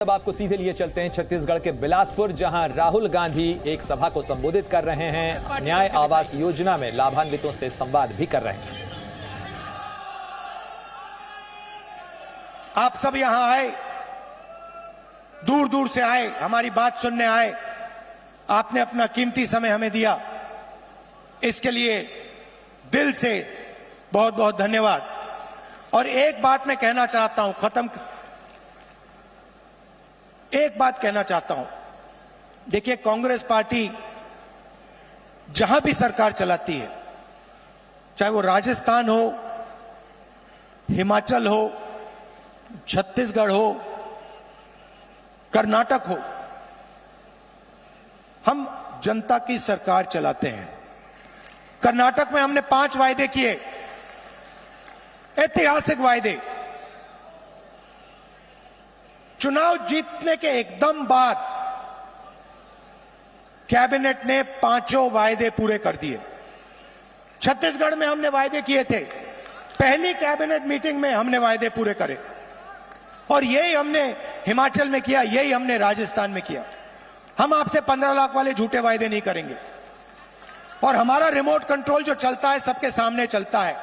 अब आपको सीधे लिए चलते हैं छत्तीसगढ़ के बिलासपुर, जहां राहुल गांधी एक सभा को संबोधित कर रहे हैं। न्याय आवास योजना में लाभान्वितों से संवाद भी कर रहे हैं। आप सब यहां आए, दूर दूर से आए, हमारी बात सुनने आए। आपने अपना कीमती समय हमें दिया, इसके लिए दिल से बहुत बहुत धन्यवाद। और एक बात मैं कहना चाहता हूं, एक बात कहना चाहता हूं। देखिए, कांग्रेस पार्टी जहां भी सरकार चलाती है, चाहे वो राजस्थान हो, हिमाचल हो, छत्तीसगढ़ हो, कर्नाटक हो, हम जनता की सरकार चलाते हैं। कर्नाटक में हमने 5 वायदे किए, ऐतिहासिक वायदे। चुनाव जीतने के एकदम बाद कैबिनेट ने 5 वायदे पूरे कर दिए। छत्तीसगढ़ में हमने वायदे किए थे, पहली कैबिनेट मीटिंग में हमने वायदे पूरे करे, और यही हमने हिमाचल में किया, यही हमने राजस्थान में किया। हम आपसे 15 लाख वाले झूठे वायदे नहीं करेंगे। और हमारा रिमोट कंट्रोल जो चलता है, सबके सामने चलता है।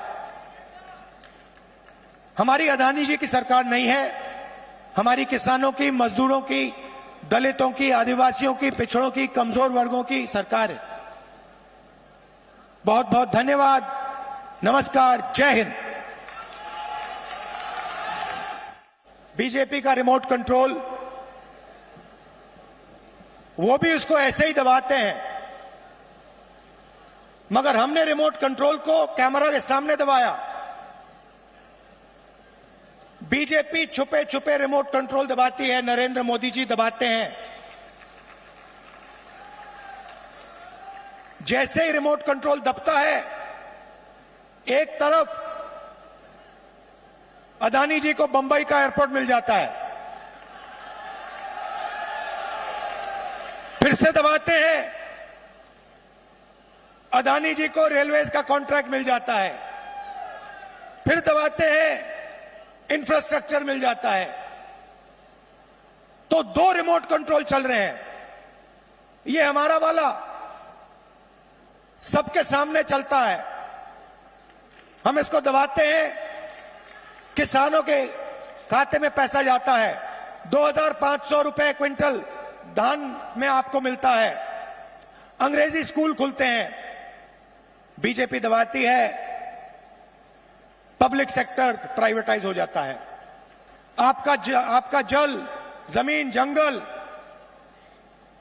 हमारी अदानी जी की सरकार नहीं है, हमारी किसानों की, मजदूरों की, दलितों की, आदिवासियों की, पिछड़ों की, कमजोर वर्गों की सरकार है। बहुत बहुत धन्यवाद, नमस्कार, जय हिंद। बीजेपी का रिमोट कंट्रोल, वो भी उसको ऐसे ही दबाते हैं, मगर हमने रिमोट कंट्रोल को कैमरा के सामने दबाया। बीजेपी छुपे छुपे रिमोट कंट्रोल दबाती है, नरेंद्र मोदी जी दबाते हैं। जैसे ही रिमोट कंट्रोल दबता है, एक तरफ अदानी जी को बंबई का एयरपोर्ट मिल जाता है, फिर से दबाते हैं, अदानी जी को रेलवेज का कॉन्ट्रैक्ट मिल जाता है, फिर दबाते हैं, इंफ्रास्ट्रक्चर मिल जाता है। तो 2 रिमोट कंट्रोल चल रहे हैं। ये हमारा वाला सबके सामने चलता है, हम इसको दबाते हैं, किसानों के खाते में पैसा जाता है। 2500 रुपए क्विंटल धान में आपको मिलता है। अंग्रेजी स्कूल खुलते हैं, बीजेपी दबाती है, पब्लिक सेक्टर प्राइवेटाइज हो जाता है। आपका जल, जमीन, जंगल,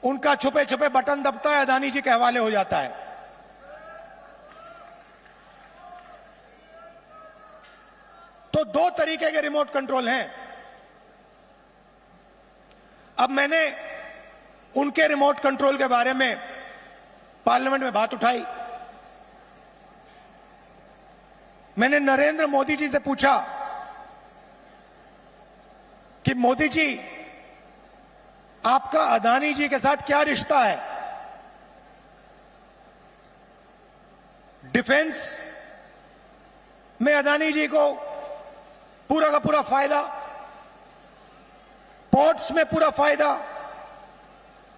उनका छुपे छुपे बटन दबता है, अदानी जी के हवाले हो जाता है। तो 2 तरीके के रिमोट कंट्रोल हैं। अब मैंने उनके रिमोट कंट्रोल के बारे में पार्लियामेंट में बात उठाई। मैंने नरेंद्र मोदी जी से पूछा कि मोदी जी, आपका अदानी जी के साथ क्या रिश्ता है? डिफेंस में अदानी जी को पूरा का पूरा फायदा, पोर्ट्स में पूरा फायदा,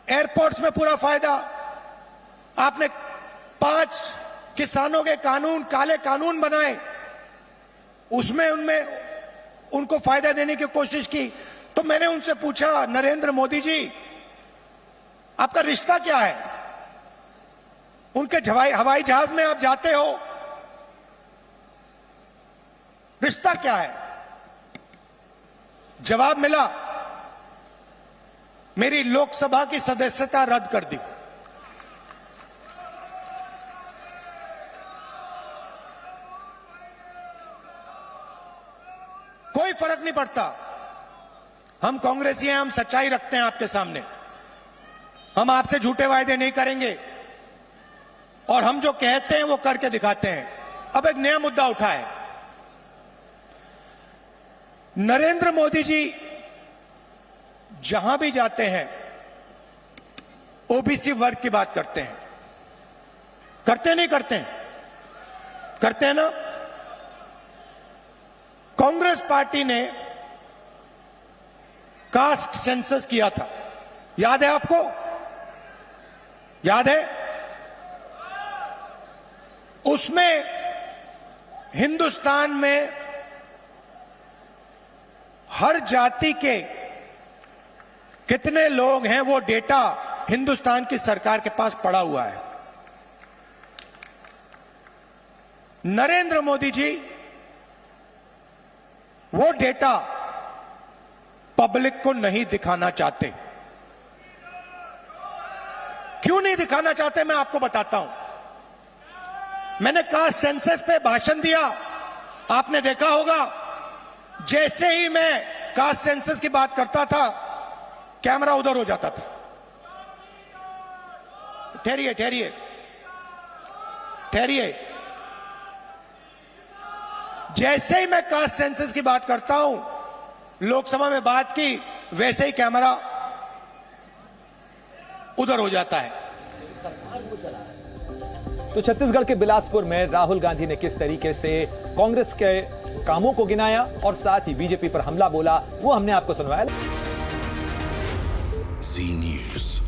एयरपोर्ट्स में पूरा फायदा। आपने 5 किसानों के कानून, काले कानून बनाए, उसमें उनको फायदा देने की कोशिश की। तो मैंने उनसे पूछा, नरेंद्र मोदी जी, आपका रिश्ता क्या है? उनके हवाई जहाज में आप जाते हो, रिश्ता क्या है? जवाब मिला, मेरी लोकसभा की सदस्यता रद्द कर दी। कोई फर्क नहीं पड़ता, हम कांग्रेसी हैं, हम सच्चाई रखते हैं आपके सामने। हम आपसे झूठे वायदे नहीं करेंगे, और हम जो कहते हैं वो करके दिखाते हैं। अब एक नया मुद्दा उठा है। नरेंद्र मोदी जी जहां भी जाते हैं, ओबीसी वर्ग की बात करते हैं। करते नहीं करते? करते हैं ना? कांग्रेस पार्टी ने कास्ट सेंसस किया था, याद है आपको? याद है? उसमें हिंदुस्तान में हर जाति के कितने लोग हैं वो डेटा हिंदुस्तान की सरकार के पास पड़ा हुआ है। नरेंद्र मोदी जी वो डेटा पब्लिक को नहीं दिखाना चाहते। क्यों नहीं दिखाना चाहते मैं आपको बताता हूं। मैंने कास्ट सेंसस पे भाषण दिया, आपने देखा होगा, जैसे ही मैं कास्ट सेंसस की बात करता था कैमरा उधर हो जाता था। ठहरिए ठहरिए ठहरिए, जैसे ही मैं कास्ट सेंसस की बात करता हूं, लोकसभा में बात की, वैसे ही कैमरा उधर हो जाता है। तो छत्तीसगढ़ के बिलासपुर में राहुल गांधी ने किस तरीके से कांग्रेस के कामों को गिनाया और साथ ही बीजेपी पर हमला बोला, वो हमने आपको सुनवाया। जी न्यूज़।